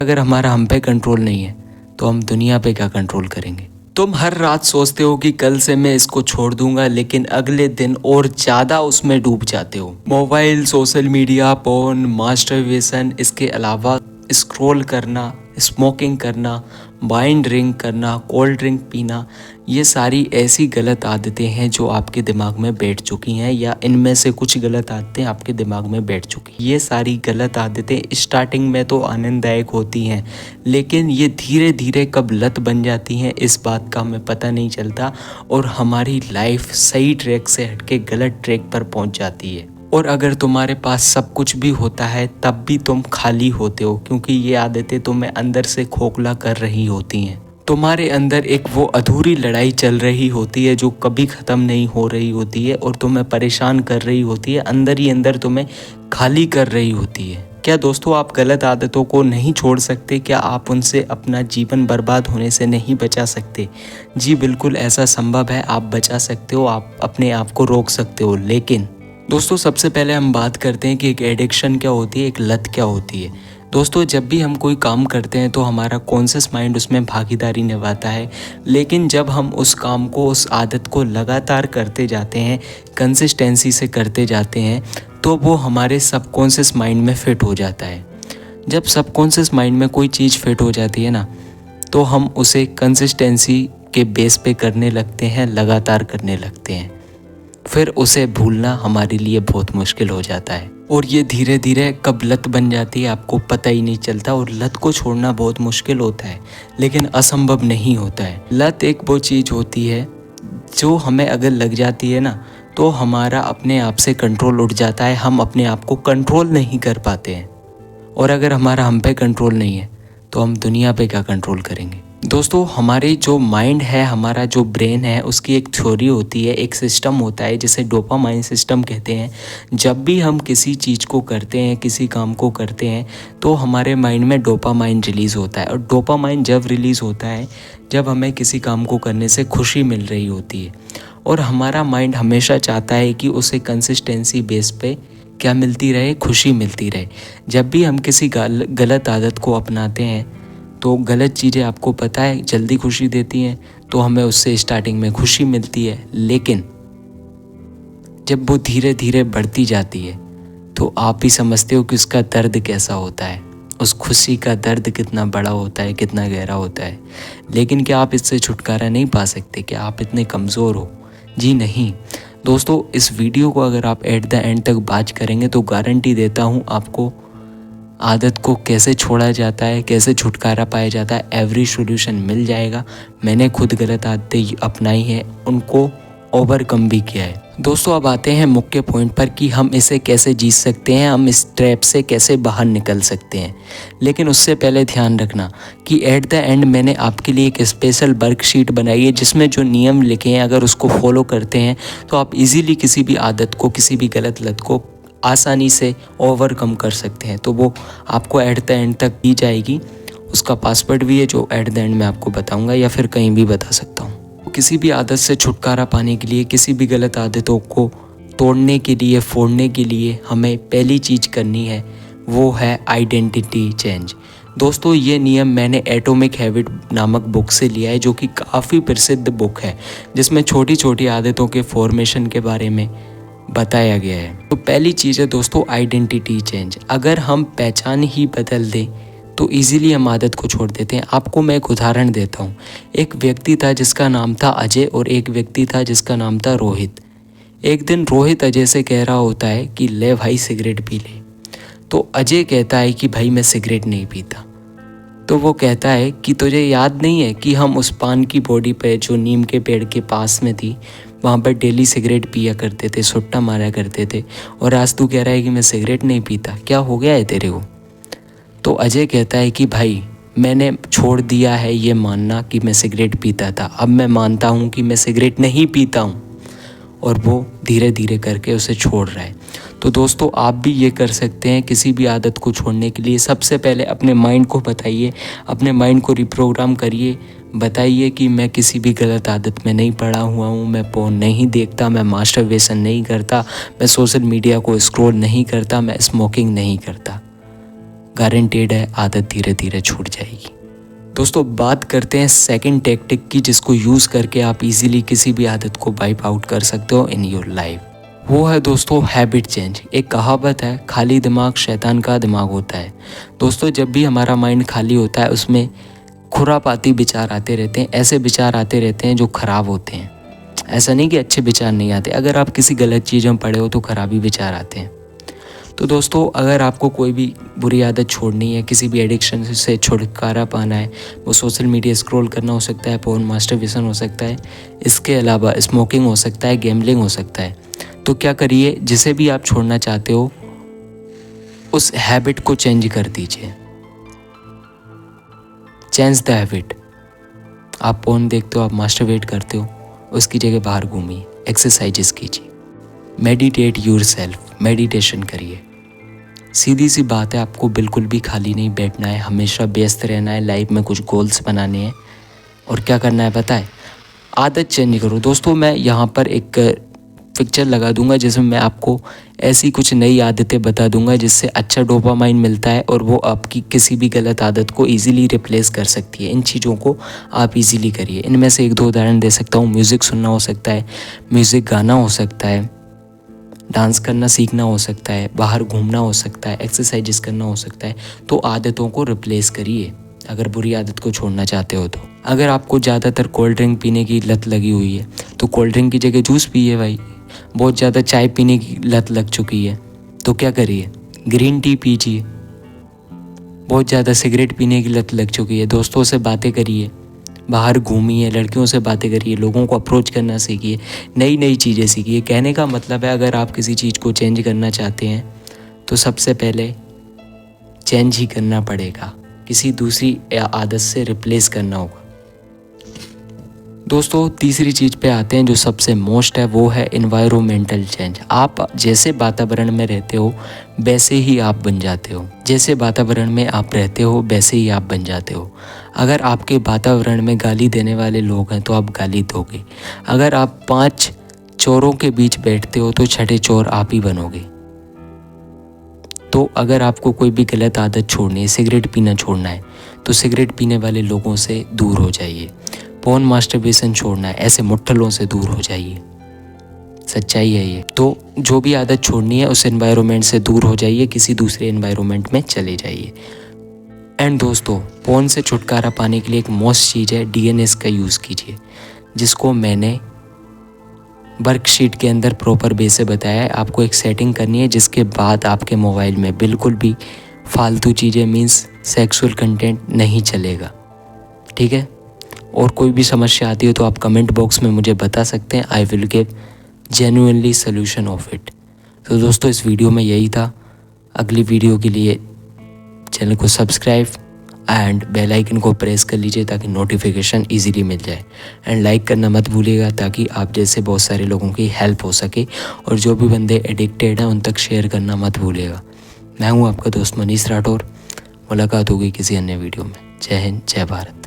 अगर हमारा हम पे कंट्रोल नहीं है तो हम दुनिया पे क्या कंट्रोल करेंगे। तुम हर रात सोचते हो कि कल से मैं इसको छोड़ दूंगा, लेकिन अगले दिन और ज़्यादा उसमें डूब जाते हो। Mobile, social media, porn, masturbation, इसके अलावा स्क्रॉल करना, स्मोकिंग करना, वाइन ड्रिंक करना, कोल्ड ड्रिंक पीना, ये सारी ऐसी गलत आदतें हैं जो आपके दिमाग में बैठ चुकी हैं, या इनमें से कुछ गलत आदतें आपके दिमाग में बैठ चुकी हैं। ये सारी गलत आदतें स्टार्टिंग में तो आनंददायक होती हैं, लेकिन ये धीरे धीरे कब लत बन जाती हैं इस बात का हमें पता नहीं चलता, और हमारी लाइफ सही ट्रैक से हटके गलत ट्रैक पर पहुंच जाती है। और अगर तुम्हारे पास सब कुछ भी होता है तब भी तुम खाली होते हो, क्योंकि ये आदतें तुम्हें अंदर से खोखला कर रही होती हैं। तुम्हारे अंदर एक वो अधूरी लड़ाई चल रही होती है जो कभी ख़त्म नहीं हो रही होती है और तुम्हें परेशान कर रही होती है, अंदर ही अंदर तुम्हें खाली कर रही होती है। क्या दोस्तों आप गलत आदतों को नहीं छोड़ सकते? क्या आप उनसे अपना जीवन बर्बाद होने से नहीं बचा सकते? जी बिल्कुल ऐसा संभव है, आप बचा सकते हो, आप अपने आप को रोक सकते हो। लेकिन दोस्तों सबसे पहले हम बात करते हैं कि एक एडिक्शन क्या होती है, एक लत क्या होती है। दोस्तों जब भी हम कोई काम करते हैं तो हमारा कॉन्शियस माइंड उसमें भागीदारी निभाता है, लेकिन जब हम उस काम को, उस आदत को लगातार करते जाते हैं, कंसिस्टेंसी से करते जाते हैं, तो वो हमारे सबकॉन्शियस माइंड में फिट हो जाता है। जब सबकॉन्शियस माइंड में कोई चीज़ फिट हो जाती है ना, तो हम उसे कंसिस्टेंसी के बेस पे करने लगते हैं, लगातार करने लगते हैं। फिर उसे भूलना हमारे लिए बहुत मुश्किल हो जाता है, और ये धीरे धीरे कब लत बन जाती है आपको पता ही नहीं चलता। और लत को छोड़ना बहुत मुश्किल होता है, लेकिन असंभव नहीं होता है। लत एक वो चीज़ होती है जो हमें अगर लग जाती है ना, तो हमारा अपने आप से कंट्रोल उठ जाता है, हम अपने आप को कंट्रोल नहीं कर पाते हैं। और अगर हमारा हम पे कंट्रोल नहीं है तो हम दुनिया पे क्या कंट्रोल करेंगे। दोस्तों हमारे जो माइंड है, हमारा जो ब्रेन है, उसकी एक थ्योरी होती है, एक सिस्टम होता है जिसे डोपामाइन सिस्टम कहते हैं। जब भी हम किसी चीज़ को करते हैं, किसी काम को करते हैं, तो हमारे माइंड में डोपामाइन रिलीज़ होता है। और डोपामाइन जब रिलीज़ होता है जब हमें किसी काम को करने से खुशी मिल रही होती है, और हमारा माइंड हमेशा चाहता है कि उसे कंसिस्टेंसी बेस पे क्या मिलती रहे, खुशी मिलती रहे। जब भी हम किसी गलत आदत को अपनाते हैं तो गलत चीज़ें आपको पता है जल्दी खुशी देती हैं, तो हमें उससे स्टार्टिंग में खुशी मिलती है, लेकिन जब वो धीरे धीरे बढ़ती जाती है तो आप भी समझते हो कि उसका दर्द कैसा होता है, उस खुशी का दर्द कितना बड़ा होता है, कितना गहरा होता है। लेकिन क्या आप इससे छुटकारा नहीं पा सकते? क्या आप इतने कमज़ोर हो? जी नहीं दोस्तों, इस वीडियो को अगर आप एट द एंड तक वॉच करेंगे तो गारंटी देता हूँ आपको आदत को कैसे छोड़ा जाता है, कैसे छुटकारा पाया जाता है, एवरी सॉल्यूशन मिल जाएगा। मैंने खुद गलत आदतें अपनाई हैं, उनको ओवरकम भी किया है। दोस्तों अब आते हैं मुख्य पॉइंट पर कि हम इसे कैसे जीत सकते हैं, हम इस ट्रैप से कैसे बाहर निकल सकते हैं। लेकिन उससे पहले ध्यान रखना कि एट द एंड मैंने आपके लिए एक स्पेशल वर्कशीट बनाई है जिसमें जो नियम लिखे हैं अगर उसको फॉलो करते हैं तो आप इजीली किसी भी आदत को, किसी भी गलत लत को आसानी से ओवरकम कर सकते हैं। तो वो आपको एट द एंड तक दी जाएगी। उसका पासवर्ड भी है जो एट द एंड में आपको बताऊंगा, या फिर कहीं भी बता सकता हूँ। किसी भी आदत से छुटकारा पाने के लिए, किसी भी गलत आदतों को तोड़ने के लिए, फोड़ने के लिए हमें पहली चीज़ करनी है वो है आइडेंटिटी चेंज। दोस्तों ये नियम मैंने एटॉमिक हैबिट नामक बुक से लिया है, जो कि काफ़ी प्रसिद्ध बुक है जिसमें छोटी छोटी आदतों के फॉर्मेशन के बारे में बताया गया है। तो पहली चीज़ है दोस्तों आइडेंटिटी चेंज। अगर हम पहचान ही बदल दें तो इजीली हम आदत को छोड़ देते हैं। आपको मैं एक उदाहरण देता हूँ। एक व्यक्ति था जिसका नाम था अजय, और एक व्यक्ति था जिसका नाम था रोहित। एक दिन रोहित अजय से कह रहा होता है कि ले भाई सिगरेट पी ले। तो अजय कहता है कि भाई मैं सिगरेट नहीं पीता। तो वो कहता है कि तुझे याद नहीं है कि हम उस पान की बॉडी पे जो नीम के पेड़ के पास में थी वहाँ पर डेली सिगरेट पिया करते थे, सुट्टा मारा करते थे, और आज तू कह रहा है कि मैं सिगरेट नहीं पीता, क्या हो गया है तेरे को? तो अजय कहता है कि भाई मैंने छोड़ दिया है ये मानना कि मैं सिगरेट पीता था, अब मैं मानता हूँ कि मैं सिगरेट नहीं पीता हूँ, और वो धीरे धीरे करके उसे छोड़ रहा है। तो दोस्तों आप भी ये कर सकते हैं किसी भी आदत को छोड़ने के लिए। सबसे पहले अपने माइंड को बताइए, अपने माइंड को रिप्रोग्राम करिए, बताइए कि मैं किसी भी गलत आदत में नहीं पड़ा हुआ हूँ, मैं पोर्न नहीं देखता, मैं मास्टरबेशन नहीं करता, मैं सोशल मीडिया को स्क्रॉल नहीं करता, मैं स्मोकिंग नहीं करता। गारंटेड है आदत धीरे धीरे छूट जाएगी। दोस्तों बात करते हैं सेकंड टेक्टिक की, जिसको यूज़ करके आप इजीली किसी भी आदत को वाइप आउट कर सकते हो इन योर लाइफ। वो है दोस्तों हैबिट चेंज। एक कहावत है, खाली दिमाग शैतान का दिमाग होता है। दोस्तों जब भी हमारा माइंड खाली होता है उसमें खुरापाती विचार आते रहते हैं, ऐसे विचार आते रहते हैं जो ख़राब होते हैं। ऐसा नहीं कि अच्छे विचार नहीं आते, अगर आप किसी गलत चीज़ में पड़े हो तो खराबी विचार आते हैं। तो दोस्तों अगर आपको कोई भी बुरी आदत छोड़नी है, किसी भी एडिक्शन से छुटकारा पाना है, वो सोशल मीडिया स्क्रॉल करना हो सकता है, पोर्न मास्टरबेशन हो सकता है, इसके अलावा स्मोकिंग हो सकता है, गैम्बलिंग हो सकता है, तो क्या करिए, जिसे भी आप छोड़ना चाहते हो उस हैबिट को चेंज कर दीजिए। Change the habit. आप पोर्न देखते हो, आप मास्टरबेट करते हो, उसकी जगह बाहर घूमिए, एक्सरसाइजेस कीजिए, मेडिटेट योरसेल्फ, मेडिटेशन करिए। सीधी सी बात है, आपको बिल्कुल भी खाली नहीं बैठना है, हमेशा व्यस्त रहना है, लाइफ में कुछ गोल्स बनाने हैं। और क्या करना है पता है, आदत चेंज करो। दोस्तों मैं यहाँ पर एक पिक्चर लगा दूंगा जिसमें मैं आपको ऐसी कुछ नई आदतें बता दूंगा जिससे अच्छा डोपामाइन मिलता है और वो आपकी किसी भी गलत आदत को इजीली रिप्लेस कर सकती है। इन चीज़ों को आप इजीली करिए। इनमें से एक दो उदाहरण दे सकता हूँ। म्यूज़िक सुनना हो सकता है, म्यूज़िक गाना हो सकता है, डांस करना सीखना हो सकता है, बाहर घूमना हो सकता है, एक्सरसाइजेस करना हो सकता है। तो आदतों को रिप्लेस करिए अगर बुरी आदत को छोड़ना चाहते हो तो। अगर आपको ज़्यादातर कोल्ड ड्रिंक पीने की लत लगी हुई है तो कोल्ड ड्रिंक की जगह जूस पिए भाई। बहुत ज़्यादा चाय पीने की लत लग चुकी है तो क्या करिए, ग्रीन टी पीजिए। बहुत ज़्यादा सिगरेट पीने की लत लग चुकी है, दोस्तों से बातें करिए, बाहर घूमिए, लड़कियों से बातें करिए, लोगों को अप्रोच करना सीखिए, नई नई चीज़ें सीखिए। कहने का मतलब है अगर आप किसी चीज़ को चेंज करना चाहते हैं तो सबसे पहले चेंज ही करना पड़ेगा, किसी दूसरी आदत से रिप्लेस करना होगा। दोस्तों तीसरी चीज़ पे आते हैं जो सबसे मोस्ट है, वो है एनवायरमेंटल चेंज। आप जैसे वातावरण में रहते हो वैसे ही आप बन जाते हो। जैसे वातावरण में आप रहते हो वैसे ही आप बन जाते हो। अगर आपके वातावरण में गाली देने वाले लोग हैं तो आप गाली दोगे। अगर आप 5 चोरों के बीच बैठते हो तो छठे चोर आप ही बनोगे। तो अगर आपको कोई भी गलत आदत छोड़नी है, सिगरेट पीना छोड़ना है, तो सिगरेट पीने वाले लोगों से दूर हो जाइए। पोर्न मास्टरबेशन छोड़ना है, ऐसे मुट्ठलों से दूर हो जाइए। सच्चाई है ये। तो जो भी आदत छोड़नी है उस एनवायरनमेंट से दूर हो जाइए, किसी दूसरे एनवायरनमेंट में चले जाइए। एंड दोस्तों पोर्न से छुटकारा पाने के लिए एक मोस्ट चीज़ है, DNS का यूज़ कीजिए, जिसको मैंने वर्कशीट के अंदर प्रॉपर वे से बताया है। आपको एक सेटिंग करनी है जिसके बाद आपके मोबाइल में बिल्कुल भी फालतू चीज़ें मीन्स सेक्सुअल कंटेंट नहीं चलेगा, ठीक है। और कोई भी समस्या आती है तो आप कमेंट बॉक्स में मुझे बता सकते हैं, I will give genuinely solution of it. तो दोस्तों इस वीडियो में यही था। अगली वीडियो के लिए चैनल को सब्सक्राइब एंड बेल आइकन को प्रेस कर लीजिए ताकि नोटिफिकेशन इजीली मिल जाए। एंड लाइक करना मत भूलिएगा ताकि आप जैसे बहुत सारे लोगों की हेल्प हो सके। और जो भी बंदे एडिक्टेड हैं उन तक शेयर करना मत भूलिएगा। मैं हूँ आपका दोस्त मनीष राठौर। मुलाकात होगी किसी अन्य वीडियो में। जय हिंद, जय भारत।